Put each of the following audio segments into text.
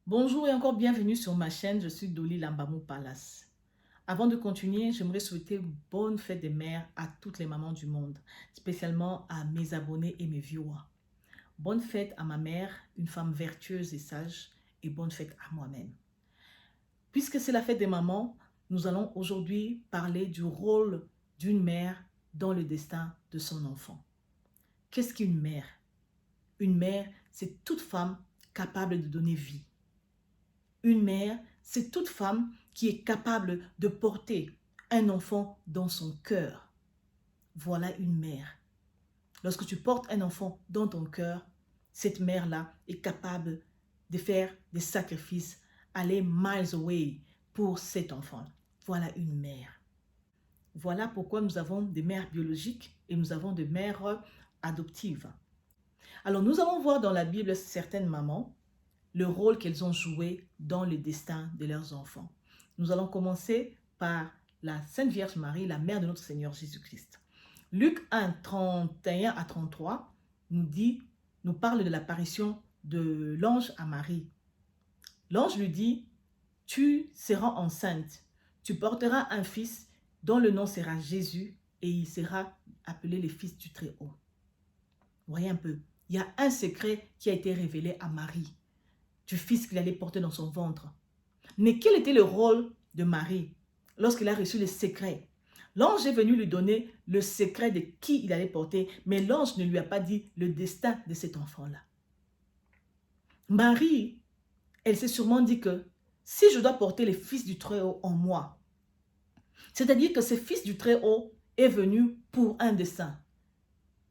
Bonjour et encore bienvenue sur ma chaîne, je suis Dolly Lambamou Palace. Avant de continuer, j'aimerais souhaiter une bonne fête des mères à toutes les mamans du monde, spécialement à mes abonnés et mes viewers. Bonne fête à ma mère, une femme vertueuse et sage, et bonne fête à moi-même. Puisque c'est la fête des mamans, nous allons aujourd'hui parler du rôle d'une mère dans le destin de son enfant. Qu'est-ce qu'une mère? Une mère, c'est toute femme capable de donner vie. Une mère, c'est toute femme qui est capable de porter un enfant dans son cœur. Voilà une mère. Lorsque tu portes un enfant dans ton cœur, cette mère-là est capable de faire des sacrifices, aller miles away pour cet enfant. Voilà une mère. Voilà pourquoi nous avons des mères biologiques et nous avons des mères adoptives. Alors nous allons voir dans la Bible certaines mamans le rôle qu'elles ont joué dans le destin de leurs enfants. Nous allons commencer par la Sainte Vierge Marie, la mère de notre Seigneur Jésus-Christ. Luc 1, 31 à 33 nous parle de l'apparition de l'ange à Marie. L'ange lui dit, tu seras enceinte, tu porteras un fils dont le nom sera Jésus et il sera appelé le fils du Très-Haut. Voyez un peu, il y a un secret qui a été révélé à Marie du fils qu'il allait porter dans son ventre. Mais quel était le rôle de Marie lorsqu'il a reçu le secret? L'ange est venu lui donner le secret de qui il allait porter, mais l'ange ne lui a pas dit le destin de cet enfant-là. Marie, elle s'est sûrement dit que si je dois porter le fils du Très-Haut en moi, c'est-à-dire que ce fils du Très-Haut est venu pour un dessein.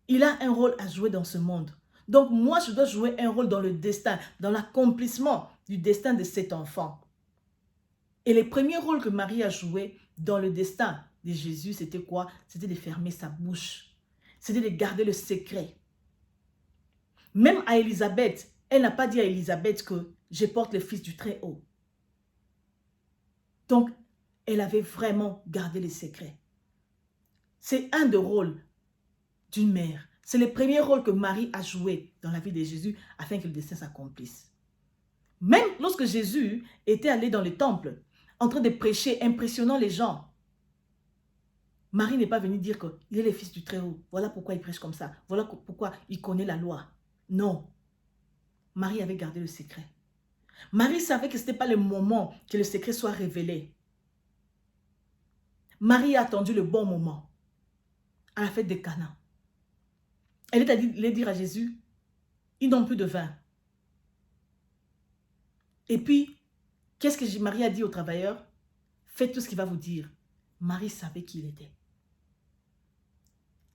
Il a un rôle à jouer dans ce monde. Donc moi, je dois jouer un rôle dans le destin, dans l'accomplissement du destin de cet enfant. Et le premier rôle que Marie a joué dans le destin de Jésus, c'était quoi? C'était de fermer sa bouche. C'était de garder le secret. Même à Élisabeth, elle n'a pas dit à Élisabeth que je porte le fils du Très-Haut. Donc, elle avait vraiment gardé le secret. C'est un des rôles d'une mère. C'est le premier rôle que Marie a joué dans la vie de Jésus afin que le destin s'accomplisse. Même lorsque Jésus était allé dans le temple, en train de prêcher, impressionnant les gens, Marie n'est pas venue dire qu'il est le fils du Très-Haut. Voilà pourquoi il prêche comme ça. Voilà pourquoi il connaît la loi. Non. Marie avait gardé le secret. Marie savait que ce n'était pas le moment que le secret soit révélé. Marie a attendu le bon moment à la fête de Cana. Elle est allée dire à Jésus, ils n'ont plus de vin. Et puis, qu'est-ce que Marie a dit aux travailleurs? Faites tout ce qu'il va vous dire. Marie savait qui il était.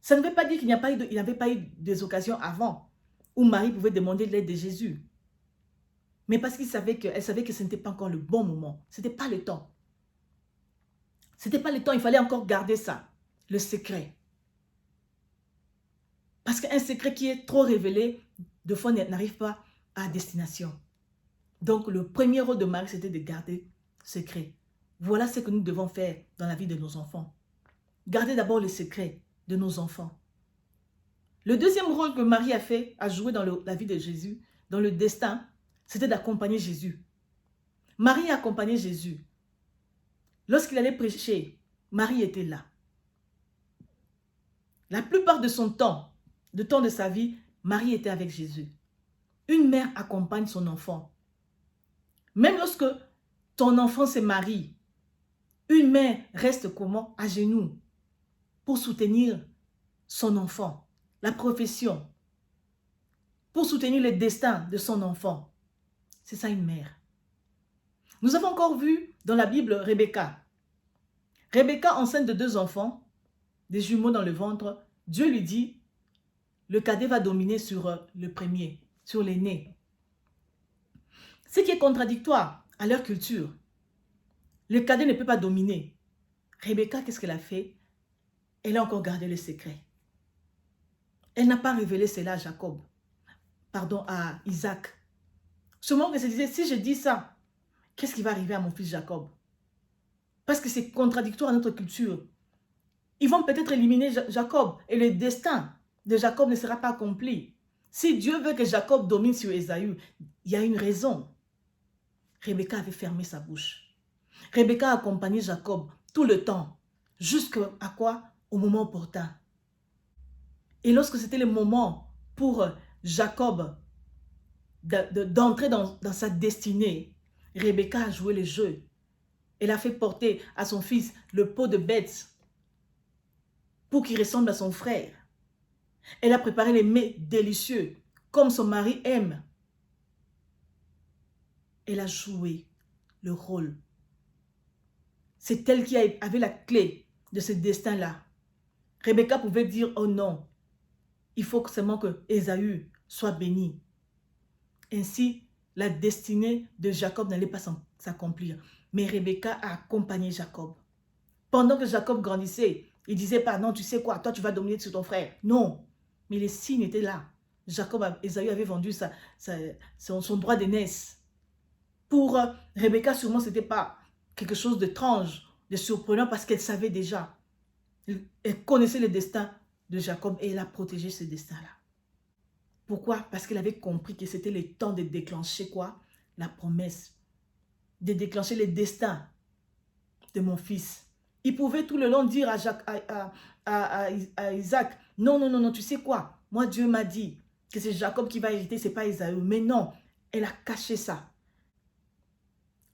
Ça ne veut pas dire qu'il n'y avait pas eu des occasions avant où Marie pouvait demander l'aide de Jésus. Mais parce qu'elle savait que ce n'était pas encore le bon moment. Ce n'était pas le temps. Ce n'était pas le temps, il fallait encore garder ça, le secret. Parce qu'un secret qui est trop révélé, de fois n'arrive pas à destination. Donc le premier rôle de Marie, c'était de garder secret. Voilà ce que nous devons faire dans la vie de nos enfants. Gardez d'abord le secret de nos enfants. Le deuxième rôle que Marie a joué dans la vie de Jésus, dans le destin, c'était d'accompagner Jésus. Marie a accompagné Jésus. Lorsqu'il allait prêcher, Marie était là. La plupart de son temps, de sa vie, Marie était avec Jésus. Une mère accompagne son enfant. Même lorsque ton enfant se marie, une mère reste comment? À genoux pour soutenir son enfant, la profession, pour soutenir le destin de son enfant. C'est ça une mère. Nous avons encore vu dans la Bible Rebecca. Rebecca, enceinte de 2 enfants, des jumeaux dans le ventre, Dieu lui dit, le cadet va dominer sur le premier, sur l'aîné. Ce qui est contradictoire à leur culture. Le cadet ne peut pas dominer. Rebecca, qu'est-ce qu'elle a fait? Elle a encore gardé le secret. Elle n'a pas révélé cela à Jacob. Pardon, à Isaac. Seulement qu'elle se disait, si je dis ça, qu'est-ce qui va arriver à mon fils Jacob? Parce que c'est contradictoire à notre culture. Ils vont peut-être éliminer Jacob et le destin de Jacob ne sera pas accompli. Si Dieu veut que Jacob domine sur Ésaü, il y a une raison. Rebecca avait fermé sa bouche. Rebecca a accompagné Jacob tout le temps, jusqu'à quoi? Au moment opportun. Et lorsque c'était le moment pour Jacob d'entrer dans sa destinée, Rebecca a joué le jeu. Elle a fait porter à son fils le pot de bête pour qu'il ressemble à son frère. Elle a préparé les mets délicieux, comme son mari aime. Elle a joué le rôle. C'est elle qui avait la clé de ce destin-là. Rebecca pouvait dire, oh non, il faut seulement que Ésaü soit béni. Ainsi, la destinée de Jacob n'allait pas s'accomplir. Mais Rebecca a accompagné Jacob. Pendant que Jacob grandissait, il disait pas, non, tu sais quoi, toi tu vas dominer sur ton frère. Non, mais les signes étaient là. Ésaü avait vendu son droit d'aînesse. Pour Rebecca, sûrement, ce n'était pas quelque chose d'étrange, de surprenant, parce qu'elle savait déjà. Elle connaissait le destin de Jacob et elle a protégé ce destin-là. Pourquoi? Parce qu'elle avait compris que c'était le temps de déclencher quoi? La promesse. De déclencher le destin de mon fils. Il pouvait tout le long dire à Isaac, non, non, non, non, tu sais quoi? Moi, Dieu m'a dit que c'est Jacob qui va hériter, ce n'est pas Ésaü. Mais non, elle a caché ça.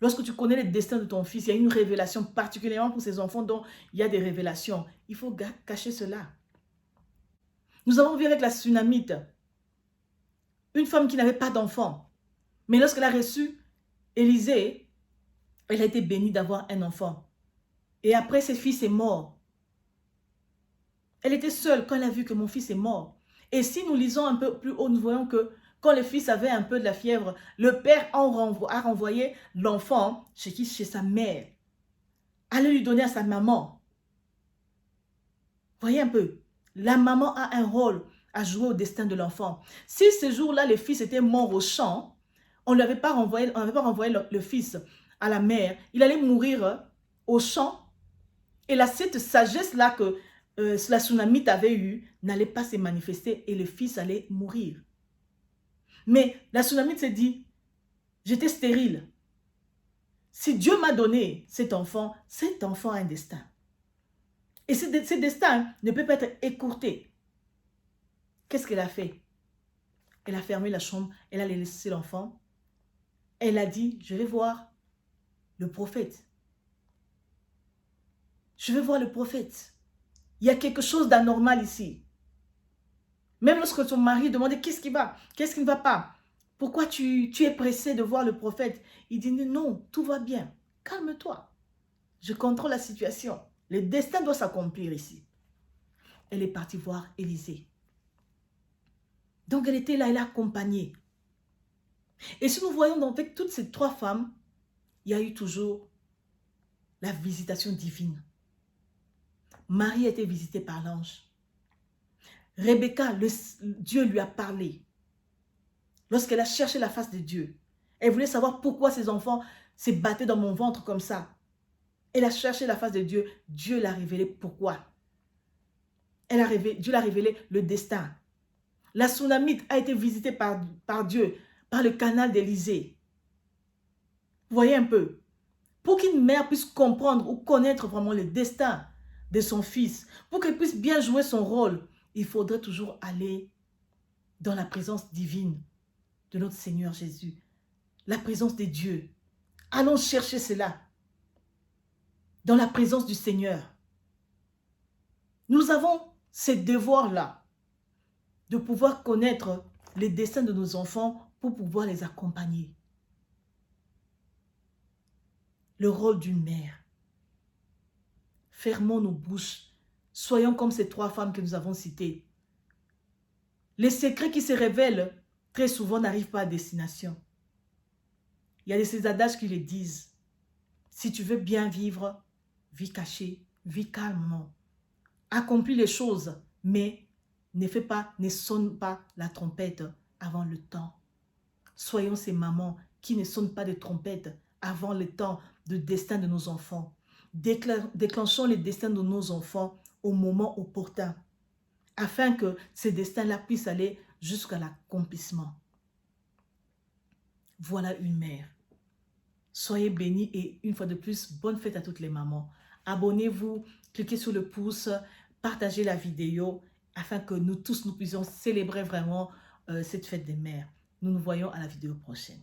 Lorsque tu connais le destin de ton fils, il y a une révélation, particulièrement pour ces enfants dont il y a des révélations. Il faut cacher cela. Nous avons vu avec la Sunamite, une femme qui n'avait pas d'enfant. Mais lorsqu'elle a reçu Élisée, elle a été bénie d'avoir un enfant. Et après, ses fils est mort. Elle était seule quand elle a vu que mon fils est mort. Et si nous lisons un peu plus haut, nous voyons que quand le fils avait un peu de la fièvre, le père a renvoyé l'enfant chez qui? Chez sa mère. Allez lui donner à sa maman. Voyez un peu. La maman a un rôle à jouer au destin de l'enfant. Si ce jour-là, le fils était mort au champ, on n'avait pas renvoyé le fils à la mère. Il allait mourir au champ. Et là, cette sagesse-là que la Sunamite avait eue n'allait pas se manifester et le fils allait mourir. Mais la Sunamite s'est dit, j'étais stérile. Si Dieu m'a donné cet enfant a un destin. Et ce destin ne peut pas être écourté. Qu'est-ce qu'elle a fait? Elle a fermé la chambre, elle a laissé l'enfant. Elle a dit, je vais voir le prophète. Je vais voir le prophète. Il y a quelque chose d'anormal ici. Même lorsque son mari demandait, qu'est-ce qui va? Qu'est-ce qui ne va pas? Pourquoi tu es pressé de voir le prophète? Il dit, non, tout va bien. Calme-toi. Je contrôle la situation. Le destin doit s'accomplir ici. Elle est partie voir Élisée. Donc elle était là, elle a accompagné. Et si nous voyons avec toutes ces trois femmes, il y a eu toujours la visitation divine. Marie a été visitée par l'ange. Rebecca, Dieu lui a parlé. Lorsqu'elle a cherché la face de Dieu, elle voulait savoir pourquoi ses enfants se battaient dans mon ventre comme ça. Elle a cherché la face de Dieu. Dieu l'a révélé pourquoi. Dieu l'a révélé le destin. La Sunamite a été visitée par Dieu, par le canal d'Élysée. Vous voyez un peu. Pour qu'une mère puisse comprendre ou connaître vraiment le destin de son fils, pour qu'elle puisse bien jouer son rôle, il faudrait toujours aller dans la présence divine de notre Seigneur Jésus. La présence de Dieu. Allons chercher cela. Dans la présence du Seigneur. Nous avons ce devoir-là de pouvoir connaître les destins de nos enfants pour pouvoir les accompagner. Le rôle d'une mère. Fermons nos bouches. Soyons comme ces trois femmes que nous avons citées. Les secrets qui se révèlent très souvent n'arrivent pas à destination. Il y a de ces adages qui les disent. Si tu veux bien vivre, vis caché, vis calmement. Accomplis les choses, mais ne sonne pas la trompette avant le temps. Soyons ces mamans qui ne sonnent pas de trompette avant le temps de destin de nos enfants. Déclenchons les destins de nos enfants au moment opportun, afin que ces destins-là puissent aller jusqu'à l'accomplissement. Voilà une mère. Soyez bénis et une fois de plus, bonne fête à toutes les mamans. Abonnez-vous, cliquez sur le pouce, partagez la vidéo afin que nous tous, nous puissions célébrer vraiment cette fête des mères. Nous nous voyons à la vidéo prochaine.